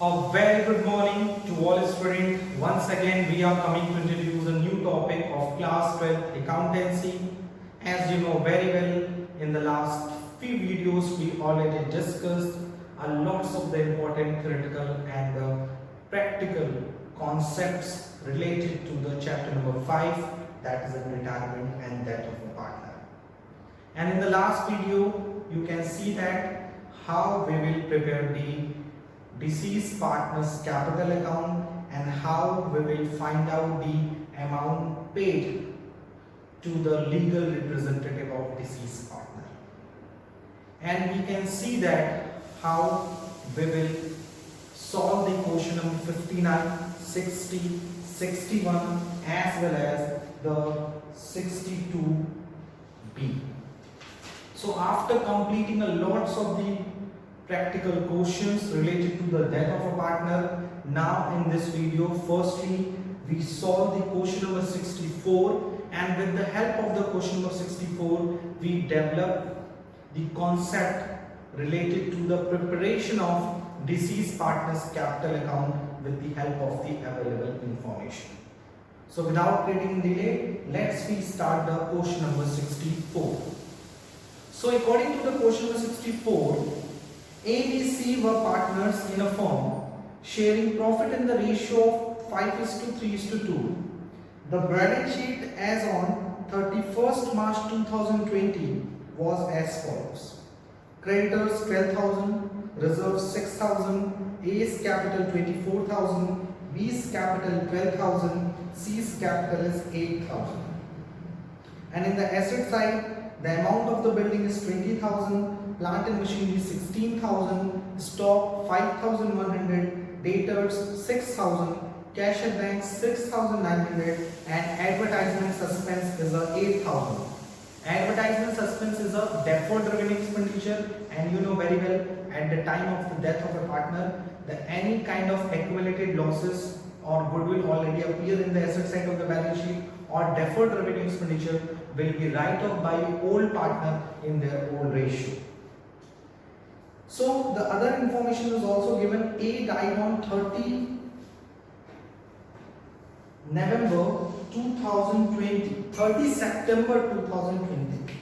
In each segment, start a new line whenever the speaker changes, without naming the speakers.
A very good morning to all students. Once again, we are coming to introduce a new topic of class 12 accountancy. As you know very well, in the last few videos, we already discussed a lots of the important theoretical and practical concepts related to the chapter number 5, that is in retirement and death of a partner. And in the last video, you can see that how we will prepare the deceased partner's capital account and how we will find out the amount paid to the legal representative of deceased partner. And we can see that how we will solve the question number 59, 60, 61 as well as the 62b. So after completing a lots of the practical questions related to the death of a partner, now in this video, firstly we solve the question number 64, and with the help of the question number 64 we develop the concept related to the preparation of deceased partner's capital account with the help of the available information. So without creating delay, let's start the question number 64. So according to the question number 64, ABC were partners in a firm sharing profit in the ratio of 5:3:2. The balance sheet as on 31st March 2020 was as follows. Creditors 12,000, reserves 6,000, A's capital 24,000, B's capital 12,000, C's capital is 8,000. And in the asset side, the amount of the building is 20,000, plant and machinery 16,000, stock 5,100, debtors 6,000, cash at bank 6,900, and advertisement suspense is 8,000. Advertisement suspense is a deferred revenue expenditure, and you know very well at the time of the death of a partner that any kind of accumulated losses or goodwill already appear in the asset side of the balance sheet or deferred revenue expenditure will be write off by old partner in their old ratio. So the other information is also given. A died on 30 November 2020, 30 September 2020.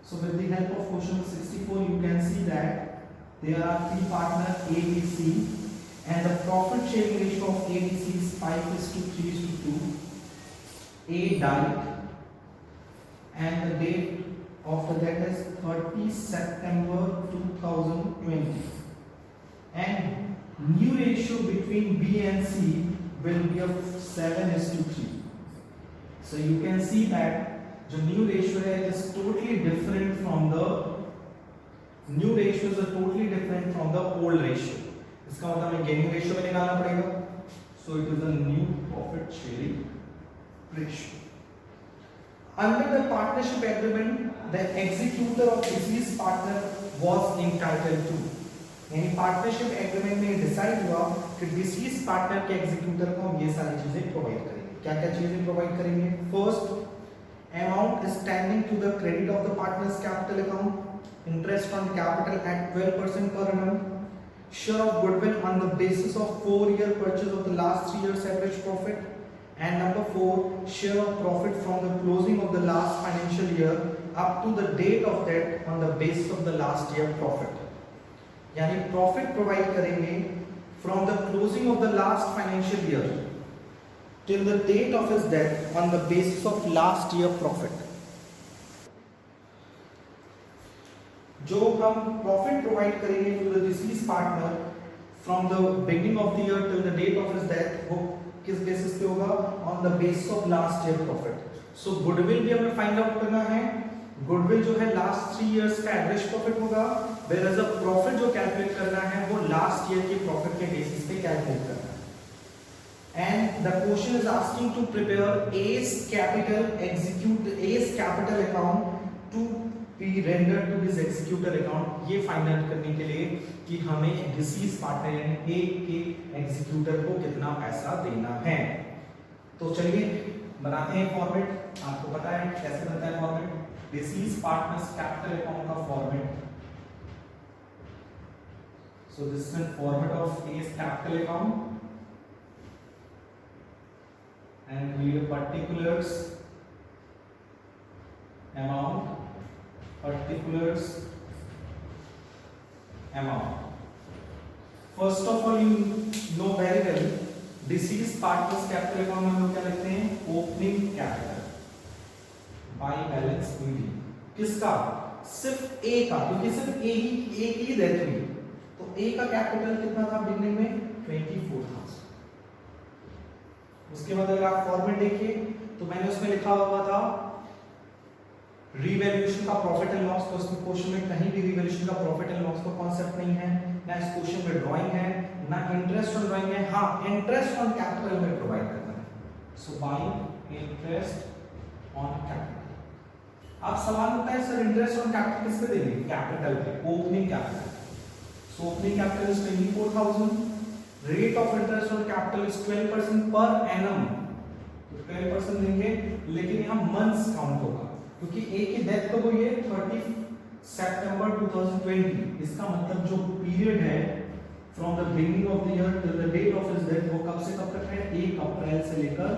So with the help of question 64, you can see that there are three partners A, B, C, and the profit sharing ratio of A, B, C is 5:3:2. A died, and the date of the death is 30 September 2020. And new ratio between B and C will be of 7:3. So you can see that the new ratio is totally different from the new ratios are totally different from the old ratio. इसका मतलब हमें gaining ratio में निकालना पड़ेगा. So it is a new profit sharing ratio. Under the partnership agreement, the executor of deceased partner was entitled to. यानी partnership agreement में decide हुआ कि डिसीज पार्टनर के एग्जीक्यूटर को हम ये सारी चीजें प्रोवाइड करेंगे. क्या क्या चीजें प्रोवाइड करेंगे? First, amount standing to the credit of the partners capital account, interest on capital at 12% per annum, share of goodwill on the basis of 4-year purchase of the last 3 years average profit, and number 4, share of profit from the closing of the last financial year up to the date of that on the basis of the last year profit. यानी profit provide करेंगे from the closing of the last financial year till the date of his death on the basis of last year profit. जो हम profit provide करेंगे to the deceased partner from the beginning of the year till the date of his death, वो किस basis पे होगा? On the basis of last year profit. So goodwill भी हमें find out करना है. गुडविल जो है लास्ट 3 इयर्स का एवरेज प्रॉफिट होगा, whereas प्रॉफिट जो कैलकुलेट करना है वो लास्ट ईयर के प्रॉफिट के बेसिस पे कैलकुलेट करना है. And the question is asking to prepare A's capital account to be rendered to his executor account. ये फाइंड आउट करने के लिए कि हमें डिसीज पार्टनर यानी A के एग्जीक्यूटर को कितना पैसा देना है. तो चलिए बनाते हैं फॉर्मेट. आपको पता है कैसे बनता है format. Disease partners capital account का format. So this is in format of A's capital account, and we have particulars amount, particulars amount. First of all, you know very well deceased partners capital account में हम लोग क्या लिखते हैं, opening capital by balance BD. किसका? सिर्फ ए का, क्योंकि सिर्फ ए की डेथ हुई, तो ए का कैपिटल कितना था बिगनिंग में? 24,000। उसके बाद अगर आप फॉर्मेट देखिए तो मैंने उसमें लिखा हुआ था रीवैल्यूएशन का प्रॉफिट एंड लॉस, तो उसमें क्वेश्चन में कहीं भी रीवैल्यूएशन का प्रॉफिट एंड लॉस का कॉन्सेप्ट नहीं है, ना इस क्वेश्चन में ड्राइंग है, ना इंटरेस्ट ऑन ड्राइंग है। हाँ, इंटरेस्ट ऑन कैपिटल में प्रोवाइड करना है, so buying interest on capital. आप सवाल उठता है सर इंटरेस्ट ऑन कैपिटल किस पे देंगे? कैपिटल पे, opening capital. So opening capital is 24,000, rate of interest on capital is 12% per annum, तो 12% देंगे, लेकिन यहाँ मंथ्स काउंट होगा क्योंकि ए की डेथ कब हुई है? 30 सितंबर 2020। इसका मतलब जो पीरियड है from the beginning of the year till the date of his death वो कब से कब तक है? 1 अप्रैल से लेकर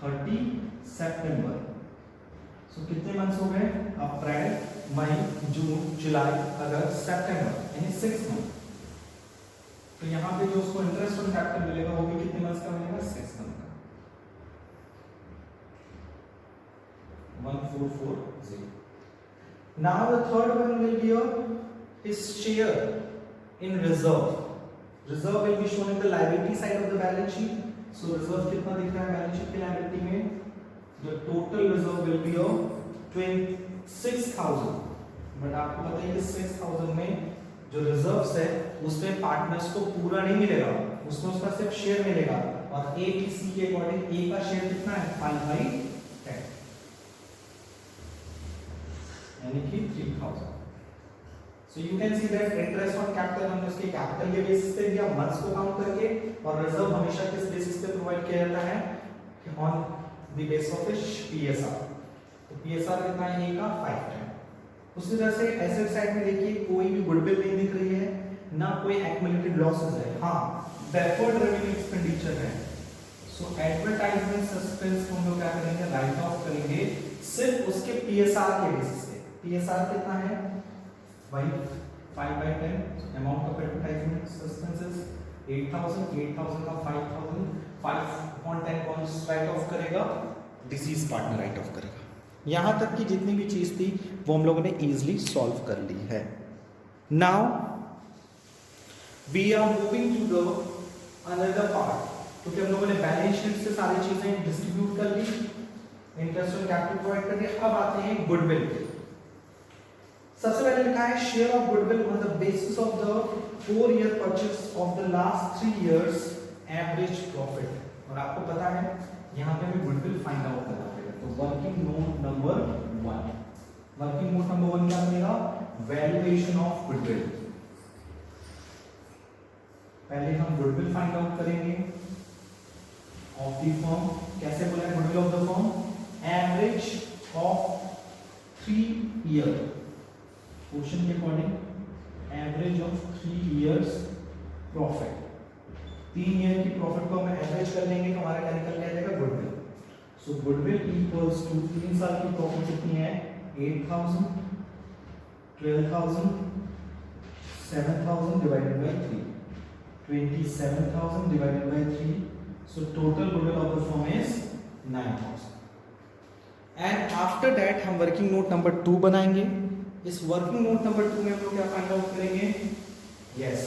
30 सितंबर। सो कितने मंथ्स हो गए? अप्रैल, मई, जून, जुलाई, अगस्त, सितंबर, यानी 6 मंथ। तो यहाँ पे जो उसको इंटरेस्ट ऑन कैपिटल मिलेगा वो भी कितने मंथ्स का मिलेगा? 6 मंथ का। 1440. Now the third one will be his share in reserve. Reserve will be shown in the liability side of the balance sheet. So reserve कितना दिख रहा है बैलेंस शीट की liability में? The total reserve will be 26,000. But आपको पता है कि 6,000 में जो रिजर्व्स है उसमें पार्टनर्स को पूरा नहीं मिलेगा, उसमें उसका सिर्फ शेयर मिलेगा, और ए बी सी के अकॉर्डिंग ए का शेयर कितना है? 5/10, यानी कि 3,000। So you can see that interest on capital हमने उसके कैपिटल के बेसिस पे दिया, मंथ्स को काउंट करके, और रिजर्व हमेशा किस बेसिस पे प्रोवाइड किया जाता है? On the base of PSR. तो पीएसआर कितना है? ए का 5/10। उसी तरह से एसेट साइड में देखिए कोई भी गुडविल नहीं दिख रही है, ना कोई एक्युमुलेटेड लॉसेस है। हाँ, डेफर्ड रेवेन्यू एक्सपेंडिचर है। सो एडवर्टाइजमेंट सस्पेंस को हम लोग क्या करेंगे? राइट ऑफ करेंगे, सिर्फ उसके पीएसआर के बेसिस पे। पीएसआर कितना है? वही 5/10। अमाउंट ऑफ एडवर्टाइजमेंट सस्पेंसेस 8,000 का 5,000, 5/10 कौन राइट ऑफ करेगा? डिसीज पार्टनर राइट ऑफ करेगा। यहां तक की जितनी भी चीज थी वो हम लोगों ने इजीली सॉल्व कर ली है। Now we are moving to the another part, क्योंकि हम लोगों ने बैलेंस शीट से सारी चीजें डिस्ट्रीब्यूट कर ली, इंटरेस्ट ऑन कैपिटल प्रोवाइड कर दिया। अब आते हैं गुडविल पे। सबसे पहले लिखा है share of goodwill on the basis of the 4-year purchase of the last 3 years average profit. और आपको पता है यहां पे हमें गुडविल फाइंड आउट करना पड़ेगा। तो working note number 1, working note number 1 क्या बनेगा? Valuation of goodwill. पहले हम गुडविल फाइंड आउट करेंगे ऑफ द फर्म। कैसे बोला है goodwill of the firm? Average of 3 year, question के according average of 3 years profit. 3 year की प्रॉफिट को हम एवरेज कर लेंगे तो हमारा क्या निकल के आ जाएगा? Goodwill. So goodwill equals to 3 साल की प्रॉफिट कितनी है? 8,000, 12,000, 7,000 divided by 3, 27,000 divided by 3। So total goodwill of the firm is 9,000। And after that हम वर्किंग नोट नंबर 2 बनाएंगे। इस वर्किंग नोट नंबर 2 में हम लोग क्या फाइंड आउट करेंगे? Yes,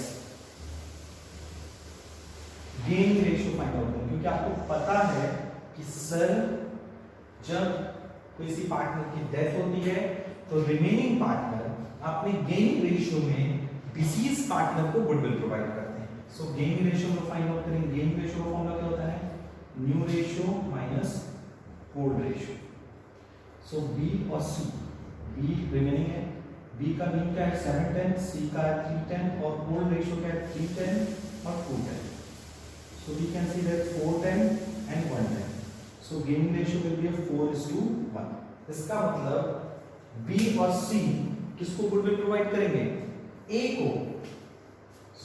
gain ratio find out करेंगे, क्योंकि आपको पता है कि सर जब किसी पार्टनर की डेथ होती है तो रिमेनिंग पार्टनर अपने गेन रेशियो में डिसीज पार्टनर को गुडविल प्रोवाइड करते हैं। सो गेन रेशियो को फाइंड आउट करेंगे। गेन रेशियो का फॉर्मूला क्या होता है? New ratio minus old ratio. So B और सी, बी रिमेनिंग है, बी का मीन क्या है? 710, सी का 310, और ओल्ड रेशियो क्या है? 310 और 210। So we can see that 410 and 110. So gain ratio will be 4:1. इसका मतलब B और C किसको गुडविल प्रोवाइड करेंगे? A को।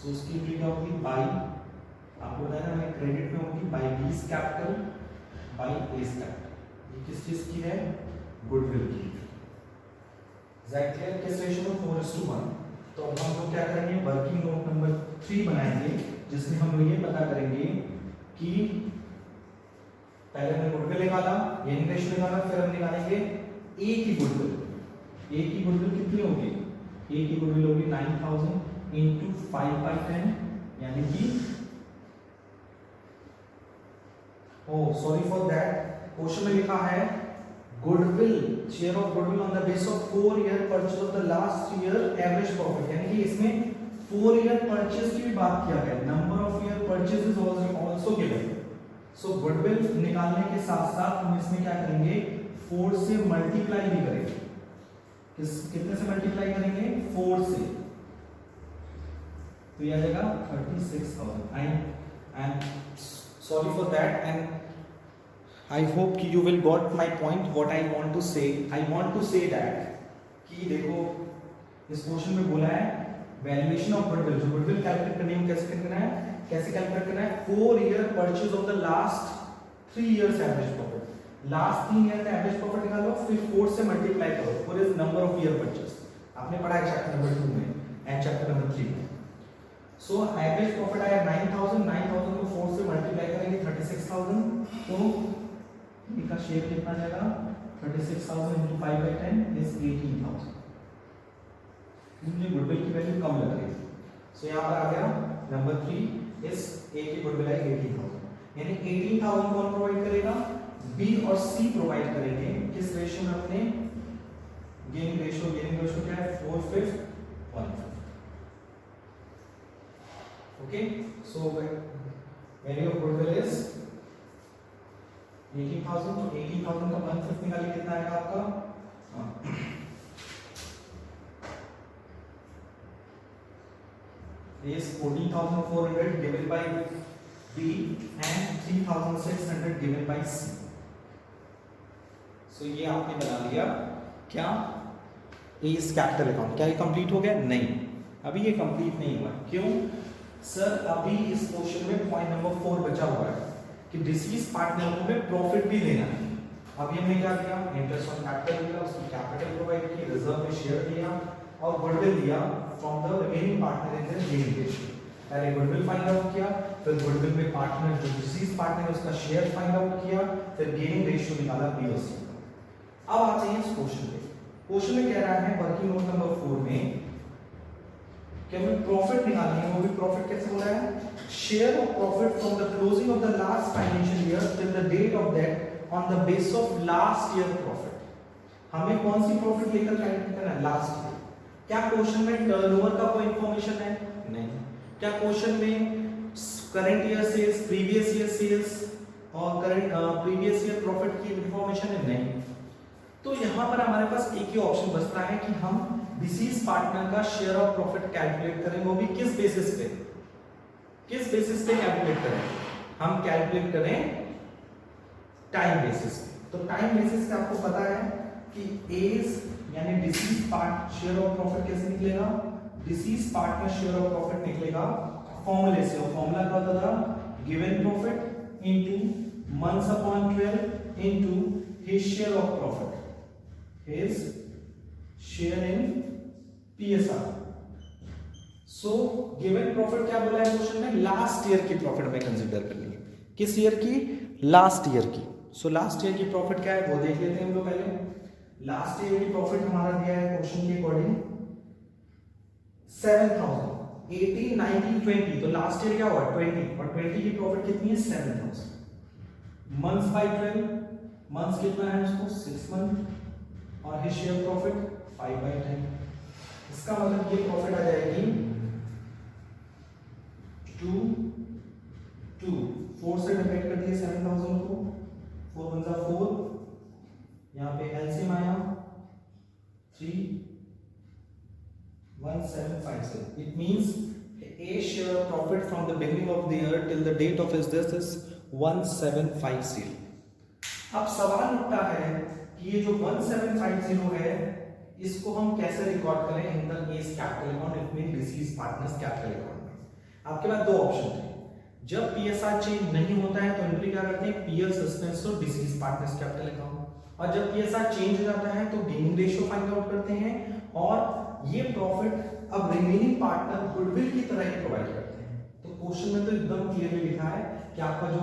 सो उसकी एंट्री क्या होगी बाई, आपको बताया ना मैं क्रेडिट में होगी बाई बीस कैपिटल बाई एस कैपिटल। ये किस चीज की है, गुडविल की। एग्जैक्टली किस रेशियो में 4:1। तो अब हम लोग क्या करेंगे, वर्किंग नोट नंबर 3 बनाएंगे जिसमें हम लोग ये पता करेंगे कि पहले हमने गुडविल निकाला, गेनिंग रेशियो निकाला, फिर हम निकालेंगे ए की गुडविल। ए की गुडविल कितनी होगी, ए की गुडविल होगी 9000 इंटू 5/10 यानी कि सॉरी फॉर दैट, क्वेश्चन में लिखा है goodwill, share of goodwill on the base of 4 year purchase of the last year average profit, यानी कि इसमें 4 ईयर परचेज की भी बात किया गया, number of year purchases was also given. So goodwill निकालने के साथ साथ हम इसमें क्या करेंगे, 4 से मल्टीप्लाई भी करेंगे। कितने से मल्टीप्लाई करेंगे, 4 से, तो यह आ जाएगा 36,000। And sorry for that and I hope कि you will got my point what I want to say. I want to say that कि देखो इस क्वेश्चन में बोला है वैल्यूएशन ऑफ गुडविल, जो गुडविल कैलकुलेट करनी है कैसे करना है, कैसे कैलकुलेट करना है, 4 year purchase of the last 3 years average profit. Last 3 year का एवरेज प्रॉफिट निकालो, फिर 4 से मल्टीप्लाई करो, 4 is number of year purchase, आपने पढ़ा है चैप्टर नंबर 2 में एंड चैप्टर नंबर 3 में। सो एवरेज प्रॉफिट आया 9000, 9000 को 4 से मल्टीप्लाई करेंगे 36,000, तो इसका शेयर कितना जाएगा, 36,000 into 5/10 is 18,000। मुझे गुडविल की वैल्यू कम लग रही है, सो यहाँ पर आ गया नंबर 3 इस ए की गुडविल है 18,000, यानी 18,000 कौन प्रोवाइड करेगा, बी और सी प्रोवाइड करेंगे। किस रेशियो में, अपने गेनिंग रेशियो, गेनिंग रेशियो क्या है 4/5 1/5। Okay, so value of goodwill is 18,000, तो 18,000 का 1/5 निकालिए, कितना आएगा आपका, is 14,400 given by B and 3,600 given by C। so ये आपने बना लिया क्या, इस कैपिटल अकाउंट। क्या ये कंप्लीट हो गया, नहीं, अभी ये कंप्लीट नहीं हुआ। क्यों सर, अभी इस क्वेश्चन में पॉइंट नंबर 4 बचा हुआ है कि डिसीज पार्टनर को में प्रॉफिट भी देना है। अभी हमने क्या किया, इंटरेस्ट ऑन कैपिटल दिया, उसकी कैपिटल प्रोवाइड की, रिजर्व में शेयर दिया और गुडविल दिया from the remaining partner in the gaining ratio. पहले गुडविल फाइंड आउट किया, फिर गुडविल में पार्टनर जो डिसीज पार्टनर है उसका शेयर फाइंड आउट किया, फिर गेनिंग रेशियो निकाला बी और सी। अब आते हैं इस क्वेश्चन पे। क्वेश्चन में कह रहा है वर्किंग नोट नंबर 4 में कि हमें प्रॉफिट निकालनी है, वो भी प्रॉफिट कैसे बोला है, share of profit from the closing of the last financial year till the date of that on the base of last year profit. हमें कौन सी प्रॉफिट लेकर कैलकुलेट करना है, लास्ट ईयर। क्या क्वेश्चन में टर्नओवर का कोई इंफॉर्मेशन है, नहीं। क्या क्वेश्चन में current year sales, previous year sales और करंट प्रीवियस ईयर प्रॉफिट की इंफॉर्मेशन है, नहीं। तो यहां पर हमारे पास एक ही ऑप्शन बचता है कि हम डिसीज पार्टनर का शेयर ऑफ प्रॉफिट कैलकुलेट करें, वो भी किस बेसिस पे, किस बेसिस पे कैलकुलेट करें, हम कैलकुलेट करें टाइम बेसिस पे। तो टाइम बेसिस पे आपको पता है कि एज यानी disease part share of profit कैसे निकलेगा, disease partner share of profit निकलेगा फॉर्मूले से, और फॉर्मूला क्या होता था, given profit into months upon 12 into his share of profit, his share in PSR. So given profit क्या बोला है क्वेश्चन में, लास्ट ईयर की प्रॉफिट हमें कंसीडर करनी है, किस ईयर की, लास्ट ईयर की। सो लास्ट ईयर की प्रॉफिट क्या है वो देख लेते हैं हम लोग पहले। लास्ट ईयर की प्रॉफिट हमारा दिया है क्वेश्चन के अकॉर्डिंग 7,000, 18, 19, 20, तो लास्ट ईयर क्या हुआ 20, और 20 की प्रॉफिट कितनी है 7,000। मंथ्स बाय 12, मंथ्स कितना है उसको 6 मंथ, और हिज शेयर प्रॉफिट 5/10। इसका मतलब ये प्रॉफिट आ जाएगी 2 4 से डिवाइड कर दिए 7,000 को, 4 1 जा 4, यहाँ पे एलसीएम आया 31757। It means a share of profit from the beginning of the year till the date of his death is 1750। अब सवाल उठता है कि ये जो 1750 है इसको हम कैसे रिकॉर्ड करें in the A's capital account, it mean deceased partners capital account में। आपके पास दो ऑप्शन थे। जब पीएसआर चेंज नहीं होता है तो एंट्री क्या करते हैं, पीएल सस्पेंस और डिसीज पार्टनर्स कैपिटल अकाउंट, और जब पीएसआर चेंज हो जाता है तो गेनिंग रेशियो फाइंड आउट करते हैं, और ये प्रॉफिट अब रिमेनिंग पार्टनर गुडविल की तरह ही प्रोवाइड करते हैं। तो क्वेश्चन में तो एकदम क्लियरली लिखा है कि आपका जो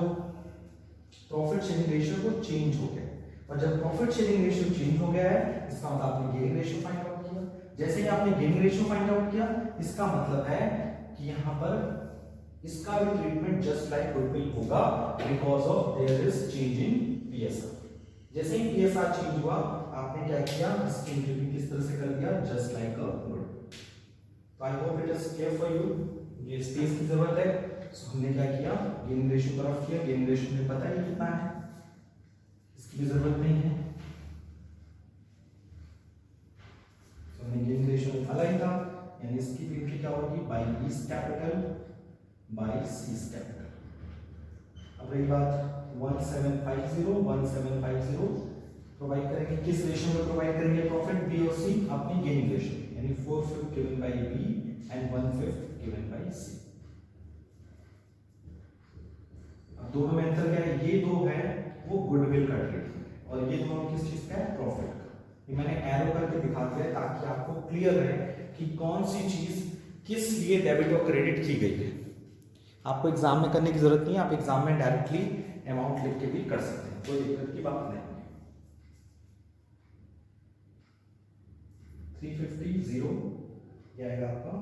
प्रॉफिट शेयरिंग रेशियो वो चेंज हो गया, और जब प्रॉफिट शेयरिंग रेशियो चेंज हो गया है इसका मतलब आपने गेनिंग रेशियो फाइंड आउट किया। जैसे ही आपने गेनिंग रेशियो फाइंड आउट किया, इसका मतलब है कि यहाँ पर इसका भी ट्रीटमेंट जस्ट लाइक गुडविल होगा, because of their is change in PSR. जैसे ही पीएसआर चेंज हुआ, आपने क्या किया, इसकी एंट्री किस तरह से कर दिया, जस्ट लाइक अ गुडविल। तो I hope it is clear for you. ये स्पेस की जरूरत है, सो हमने क्या किया, गेनिंग रेशियो तरफ किया। गेनिंग रेशियो मुझे पता है कितना है, इसकी भी जरूरत नहीं है, तो हमने गेनिंग रेशियो निकाला ही था, यानी इसकी भी एंट्री क्या होगी, by A's capital by C's capital. अब रही बात 1750 प्रोवाइड करेंगे, किस रेशियो में प्रोवाइड करेंगे प्रॉफिट, बी और सी, अपनी गेनिंग रेशियो, यानी 4/5 given by B and 1/5 given by C. अब दोनों में अंतर क्या है, ये दो है वो गुडविल का ट्रीटमेंट, और ये दोनों किस चीज का है, प्रॉफिट का। ये मैंने एरो करके दिखा दिया है ताकि आपको क्लियर रहे कि कौन सी चीज किस लिए डेबिट और क्रेडिट की गई है। आपको एग्जाम में करने की जरूरत नहीं है, आप एग्जाम में डायरेक्टली अमाउंट लिख के भी कर सकते हैं, कोई दिक्कत की बात नहीं। 350 ये आएगा आपका।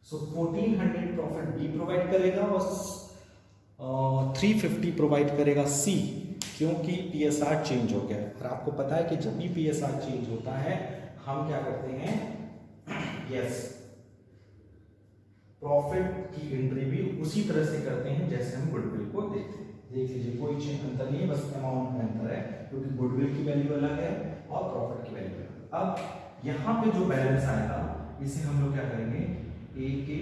सो 1400 प्रॉफिट बी प्रोवाइड करेगा और 350 प्रोवाइड करेगा सी, क्योंकि पीएसआर चेंज हो गया है। और आपको पता है कि जब भी पीएसआर चेंज होता है हम क्या करते हैं, यस, प्रॉफिट की एंट्री भी उसी तरह से करते हैं जैसे हम गुडविल को देखते हैं। देख लीजिए कोई चेंज अंतर नहीं है, बस अमाउंट में अंतर है, क्योंकि गुडविल की वैल्यू अलग है और प्रॉफिट की वैल्यू अलग। अब यहाँ पे जो बैलेंस आएगा इसे हम लोग क्या करेंगे, ए के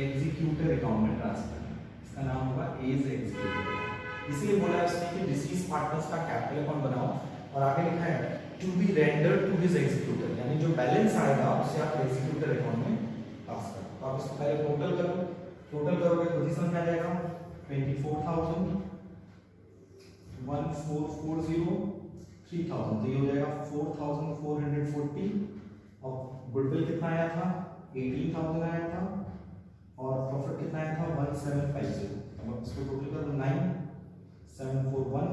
एग्जीक्यूटर अकाउंट में ट्रांसफर करेंगे, इसका नाम होगा एज एग्जीक्यूटर। इसलिए बोला इसने कि डिसीज पार्टनर्स का कैपिटल अकाउंट बनाओ, और आगे लिखा है to be rendered to his executor, यानी जो बैलेंस आएगा उसे आप एग्जीक्यूटर अकाउंट में पास करो। तो आप इसको पहले टोटल करो, टोटल करोगे तो कितना आ जाएगा, 24,000 1440 3000, तो ये हो जाएगा 4440, और गुडविल कितना आया था, 18,000 आया था, और प्रॉफिट कितना आया था, 1750। अब इसको टोटल करो, 9741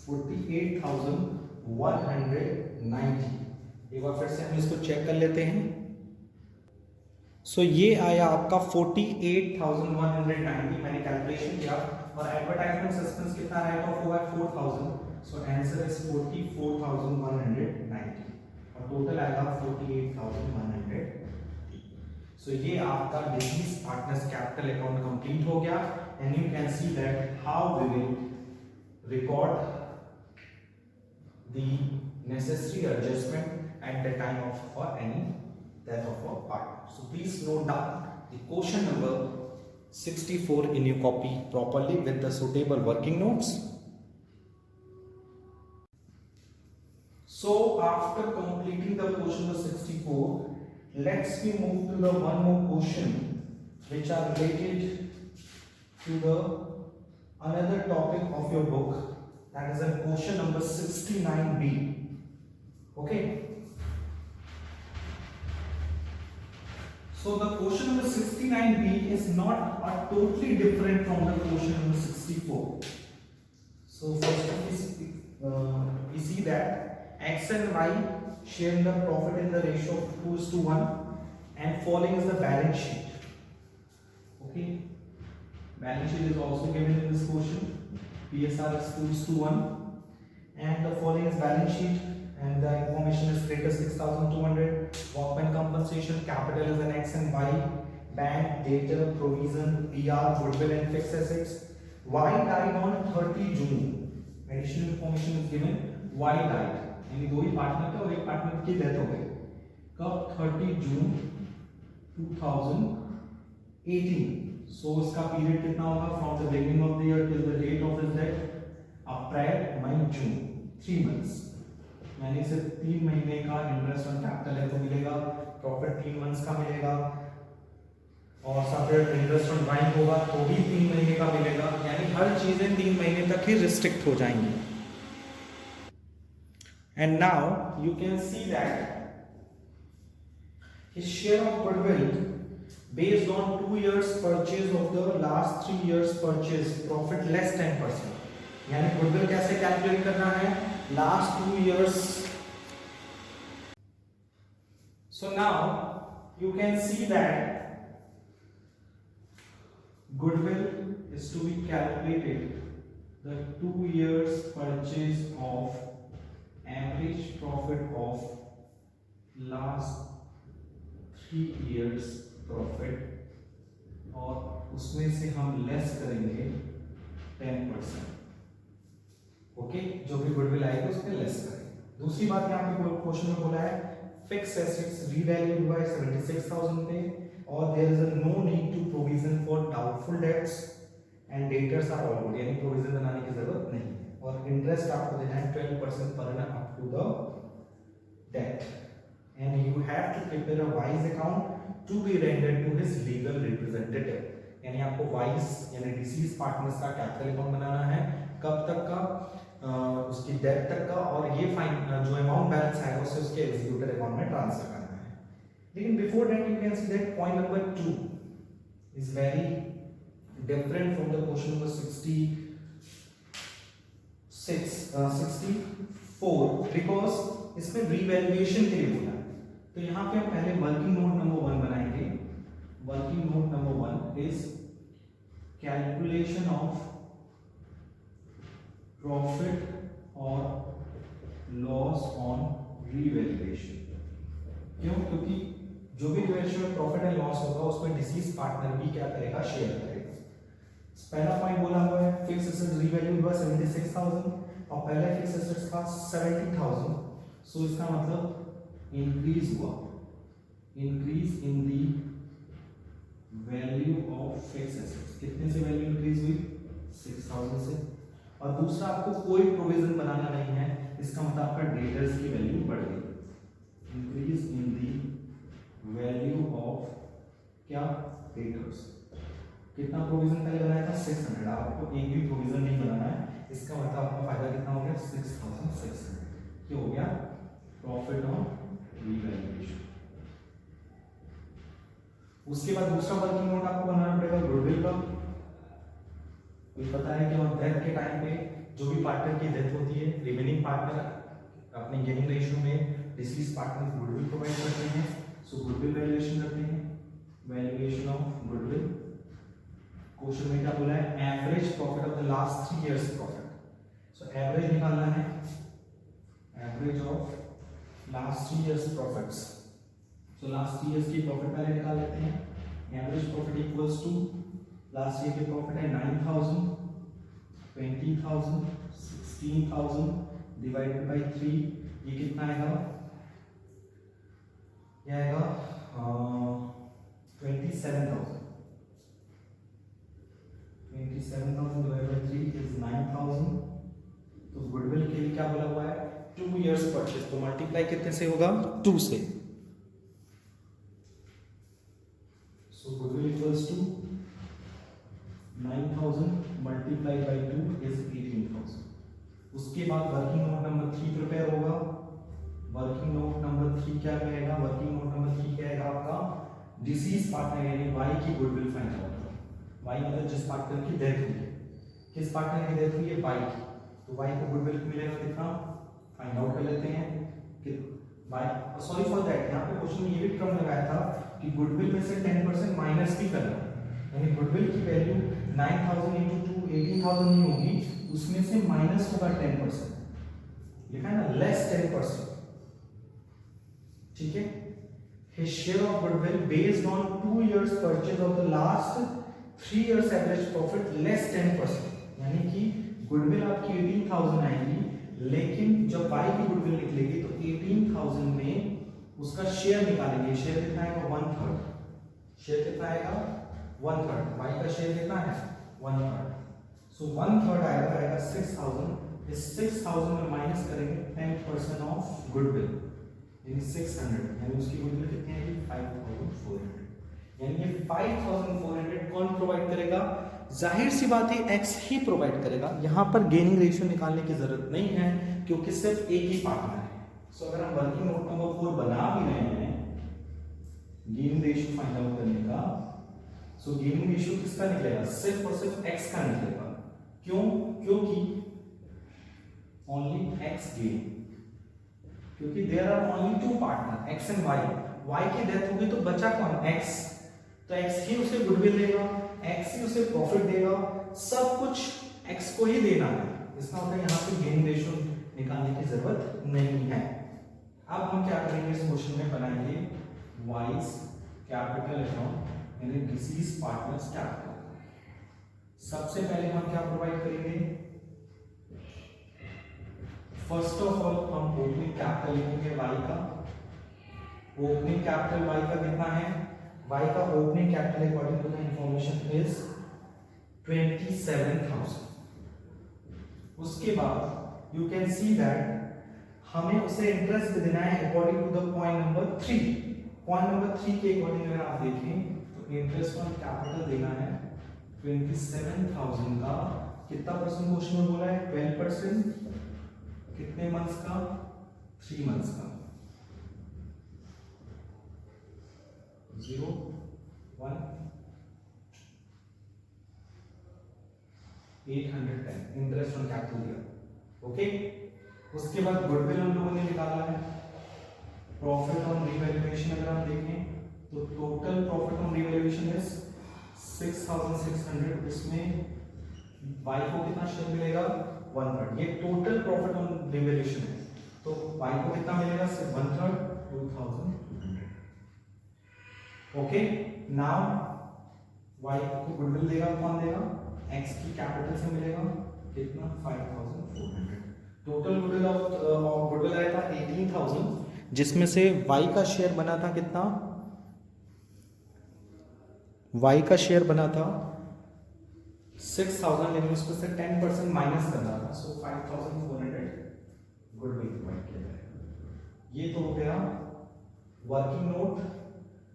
48,190। एक बार फिर से हम इसको चेक कर लेते हैं। सो ये आया आपका 48,190, मैंने कैलकुलेशन किया, और एडवर्टाइजमेंट सस्पेंस कितना राइट ऑफ हुआ है, 4,000। सो आंसर इज 44,190, और टोटल आएगा 48,190। सो ये आपका deceased partners capital account complete हो गया, and you can see that how we will record the necessary adjustment at the time of for any death of a partner. So please note down the question number 64 in your copy properly with the suitable working notes. So after completing the question number 64, let's we move to the one more question which are related to the another topic of your book. That is a question number 69B. Okay. So the question number 69B is not totally different from the question number 64. So first we see that X and Y share the profit in the ratio of 2:1, and following is the balance sheet. Okay. Balance sheet is also given in this question. PSR is 2:1, and the following is balance sheet, and the information is status 6,200, workman compensation, capital is an X and Y, bank, debtor, provision, PR, goodwill and fixed assets. Y died on 30 June. Additional information is given. Y died, यानी दो ही partner थे और एक partner की death हो गई कब, 30 जून 2018. सो इसका पीरियड कितना होगा, from the beginning of the year till the date of his death, April May June 3 months, यानी सिर्फ 3 महीने का इंटरेस्ट ऑन कैपिटल है तो मिलेगा, प्रॉफिट 3 मंथ्स का मिलेगा, और सेपरेट इंटरेस्ट ऑन बाइंग होगा तो भी 3 महीने का मिलेगा, यानी हर चीजें 3 महीने तक ही रिस्ट्रिक्ट हो जाएंगी। And now you can see that his share of goodwill based on 2 years purchase of the last 3 years purchase profit less 10%, यानी गुडविल कैसे कैलकुलेट करना है, last 2 years। so now you can see that goodwill is to be calculated the 2 years purchase of average profit of last 3 years profit, और उसमें से हम less करेंगे 10%। Okay, जो भी गुडविल आएगी उसमें लेस करेंगे। दूसरी बात यहाँ पे क्वेश्चन में बोला है फिक्स एसेट्स रीवैल्यूड बाय 76,000 पे, और there is no need to provision for doubtful debts and debtors are all good, यानी प्रोविजन बनाने की जरूरत नहीं है, और इंटरेस्ट आपको देना है 12% per annum up to the date, and you have to prepare a wise account to be rendered to his legal representative, यानी आपको वाइस यानी डिसीज पार्टनर्स का कैपिटल अकाउंट बनाना है, कब तक का, उसकी डेथ तक का, और ये फाइन जो अमाउंट बैलेंस आएगा उसे उसके एग्जीक्यूटर अकाउंट में ट्रांसफर करना है। लेकिन before that you can see that point number 2 is very different from the question number 64 because इसमें रीवैल्यूएशन के लिए बोला है। तो यहाँ पे हम पहले वर्किंग नोट नंबर 1 बनाएंगे। Working note number 1 is calculation of profit और लॉस ऑन रीवैल्यूएशन। क्यों? क्योंकि जो भी रेशियो में प्रॉफिट एंड लॉस होगा उसमें डिसीज पार्टनर भी क्या करेगा, शेयर करेगा। पहला पॉइंट बोला हुआ है फिक्स एसेट्स रीवैल्यूड बाय 76,000 और पहले फिक्स एसेट्स था 70,000, सो इसका मतलब इंक्रीज हुआ, increase in the value of fix assets. कितने से वैल्यू इंक्रीज हुई? 6,000 से। और दूसरा आपको कोई प्रोविजन बनाना नहीं है, इसका मतलब आपका डेटर्स की वैल्यू बढ़ गई, increase in the value of क्या, डेटर्स। कितना प्रोविजन पहले बनाया था? 600। आपको एक भी प्रोविजन नहीं बनाना है, इसका मतलब आपका फायदा कितना हो गया? 6,600। ये हो गया प्रॉफिट ऑन रीवैल्यूएशन। उसके बाद दूसरा वर्किंग नोट आपको बनाना पड़ेगा गुडविल का। ये पता है कि और डेथ के टाइम पे जो भी पार्टनर की डेथ होती है, रिमेनिंग पार्टनर अपने गेनिंग रेशियो में डिसीज पार्टनर गुडविल प्रोवाइड करते हैं, सो गुडविल वैल्यूएशन करते हैं, वैल्यूएशन ऑफ गुडविल। क्वेश्चन में क्या बोला है? Average profit of the last 3 years profit. So average निकालना है, average of last 3 years profits. So last 3 years की प्रॉफिट पहले निकाल लेते हैं। Average profit equals to last year की प्रॉफिट है 9,000, 20,000, 16,000 डिवाइडेड बाय 3, ये कितना आएगा? ये आएगा 27,000। 27,000 divided by 3 is 9,000। तो गुडविल के लिए क्या बोला हुआ है? 2 इयर्स परचेज, तो मल्टीप्लाई कितने से होगा? 2 से। So goodwill equals to 9,000 multiply by 2 is 18,000। उसके बाद वर्किंग नोट नंबर 3 प्रिपेयर होगा। वर्किंग नोट नंबर 3 क्या कहेगा? वर्किंग नोट नंबर 3 कहेगा आपका डिसीज पार्टनर यानी वाई की गुडविल फाइंड आउट। वाई मतलब जिस पार्टनर की डेथ हुई है। किस पार्टनर की डेथ हुई है? वाई की। तो वाई को गुडविल मिलेगा कितना? फाइंड आउट कर लेते हैं कि वाई, सॉरी फॉर दैट, यहाँ पे क्वेश्चन में ये भी टर्म लगाया था कि गुडविल में से 10% माइनस भी करना, यानी गुडविल की वैल्यू 9,000 into 2 18,000 नहीं होगी, उसमें से माइनस होगा 10%, लिखा है ना, लेस 10%। ठीक है। His share of goodwill based on 2 years purchase of the last 3 years average profit less 10%, यानी कि गुडविल आपकी 18,000 आएगी, लेकिन जब वाई की गुडविल निकलेगी तो 18,000 में उसका शेयर निकालेंगे। शेयर कितना आएगा? 1/3। शेयर कितना आएगा? 1/3। वाई का शेयर कितना है? 1/3। सो 1/3 आएगा 6000, इस 6000 में माइनस करेंगे 10% ऑफ गुडविल यानी 600, यानी उसकी गुडविल कितनी आएगी 5400, यानी ये 5400 कौन प्रोवाइड करेगा? जाहिर सी बात है एक्स ही प्रोवाइड करेगा। यहाँ पर गेनिंग रेशियो निकालने की जरूरत नहीं है क्योंकि सिर्फ एक ही पार्टनर है। सो अगर हम वर्किंग नोट नंबर 4 बना भी रहे हैं गेनिंग रेशियो फाइंड आउट करने का, सो गेनिंग रेशियो किसका निकलेगा? सिर्फ और सिर्फ एक्स का निकलेगा। क्यों? क्योंकि ओनली एक्स गेन, क्योंकि there are only two partner X and Y. Y की डेथ होगी तो बचा कौन? एक्स। तो एक्स ही उसे गुडविल देगा, एक्स ही उसे प्रॉफिट देगा, सब कुछ एक्स को ही देना है। इसका मतलब यहाँ पे गेनिंग रेशियो निकालने की जरूरत नहीं है। अब हम क्या करेंगे इस क्वेश्चन में, बनाएंगे वाइज कैपिटल अकाउंट यानी डिसीज पार्टनर्स कैपिटल। सबसे पहले हम क्या प्रोवाइड करेंगे? फर्स्ट ऑफ ऑल हम ओपनिंग कैपिटल लिखेंगे वाई का। ओपनिंग कैपिटल वाई का कितना है? वाई का opening capital according to the information is 27,000। उसके बाद यू कैन सी दैट हमें उसे इंटरेस्ट देना है according to the point number 3। Point number 3 के अकॉर्डिंग अगर आप देखें तो इंटरेस्ट ऑन कैपिटल देना है 27,000 का। कितना परसेंट क्वेश्चन में बोला है? 12%। कितने मंथ्स का? 3 मंथ्स का। 0 1 810 इंटरेस्ट ऑन कैपिटल दिया। ओके, उसके बाद गुडविल हम लोगों ने निकाला है। प्रॉफिट ऑन रिवैल्यूएशन अगर आप देखें तो total profit on revaluation is 6600। इसमें वाई को कितना शेयर मिलेगा? 1/3। ये टोटल प्रॉफिट ऑन रिवैल्यूएशन है, तो वाई को कितना मिलेगा? सिर्फ 1/3 2200। ओके, नाउ वाई को गुडविल देगा कौन देगा? एक्स की कैपिटल से मिलेगा कितना? 5400। टोटल गुडविल ऑफ गुडविल आया था 18,000, जिसमें से वाई का शेयर बना था कितना? वाई का शेयर बना था 6,000, लेकिन उसको से 10% माइनस करना था, सो 5,400 गुडविल प्रोवाइड किया जाएगा। ये तो हो गया working note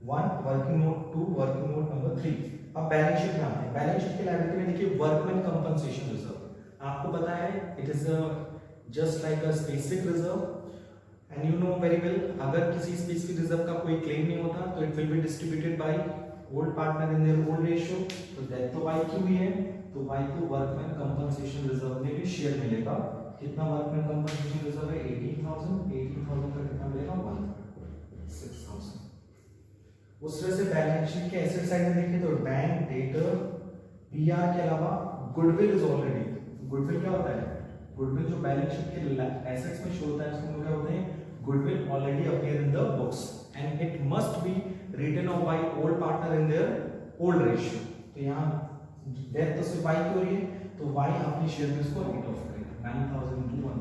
1, working note 2, working note number 3। अब बैलेंस शीट में आते हैं। बैलेंस शीट की लायबिलिटी में देखिए वर्कमैन कंपनसेशन रिजर्व। आपको पता है it is just like a specific reserve and you know very well, अगर किसी स्पेसिफिक रिजर्व का कोई क्लेम नहीं होता तो it will be distributed by old partner in their old ratio. तो डेथ तो वाई की हुई है, तो वाई को वर्कमैन कंपनसेशन रिजर्व में भी शेयर मिलेगा। कितना वर्कमैन कंपनसेशन रिजर्व है? 18,000। 18,000 का कितना मिलेगा? 1/6,000। उस तरह से बैलेंस शीट के एसेट साइड में देखें तो बैंक, डेटर, पीआर के अलावा गुडविल इज ऑलरेडी। गुडविल क्या होता है? गुडविल जो बैलेंस शीट के एसेट्स में शो होता है उसमें क्या होते हैं? Goodwill already appear in the books and it must be written off by old partner in their old ratio. तो यहाँ डेथ तो सिर्फ वाई की हो रही है, तो वाई अपनी शेयर में इसको राइट ऑफ करेगा 9,000 टू 1।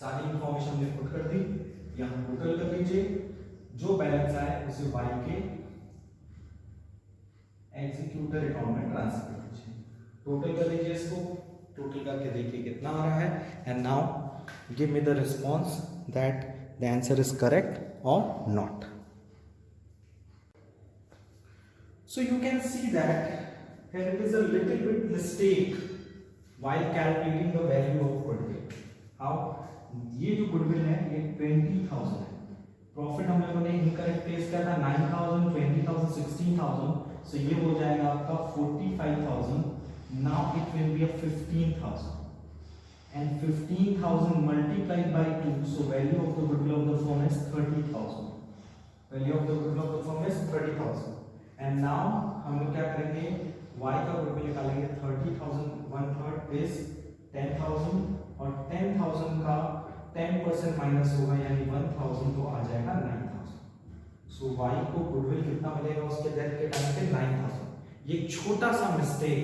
सारी इंफॉर्मेशन हमने पुट कर दी। यहाँ टोटल कर लीजिए, जो बैलेंस आए उसे वाई के एग्जीक्यूटर अकाउंट में ट्रांसफर कर दीजिए। टोटल कर लीजिए इसको, टोटल करके देखिए कितना आ रहा है and now give me the response that the answer is correct और not. So you can see that here it is a little bit mistake while calculating the value of goodwill. How? ये जो goodwill है ये 20,000 है। Profit हम लोगों ने incorrect place किया था 9,000, 20,000, 16,000, so ये हो जाएगा आपका 45,000. Now it will be a 15,000 and 15,000 multiplied by 2, so value of the goodwill of the firm is 30,000. Value of the goodwill of the firm is 30,000. And now हम लोग क्या करेंगे? y का गुडविल निकालेंगे 30,000, 1/3 इज 10,000 और 10,000 का 10% माइनस होगा यानी 1,000 तो आ जाएगा 9,000। सो y को गुडविल कितना मिलेगा उसके डेथ के टाइम पे? 9,000। ये छोटा सा मिस्टेक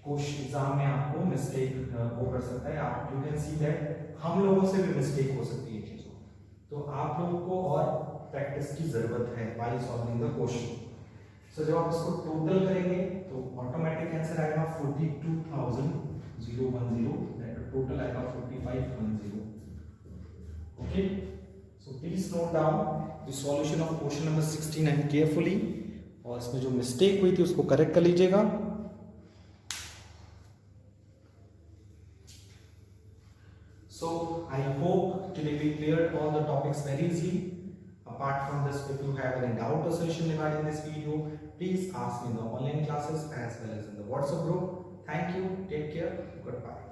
क्वेश्चन एग्जाम में आपको मिस्टेक वो कर सकता है। आप यू कैन सी दैट हम लोगों से भी मिस्टेक हो सकती है चीजों, तो आप लोगों को और प्रैक्टिस की जरूरत है while solving the question. सो जब आप इसको टोटल करेंगे तो ऑटोमेटिक आंसर आएगा 42,010, दैट टोटल आएगा 4510. Okay, so please note down the solution of question number 69 carefully, और इसमें जो मिस्टेक हुई थी उसको करेक्ट कर लीजिएगा. So I hope today we cleared all the topics very easily. Apart from this, if you have any doubt or suggestion regarding this video, please ask me in the online classes as well as in the WhatsApp group. Thank you. Take care. Goodbye.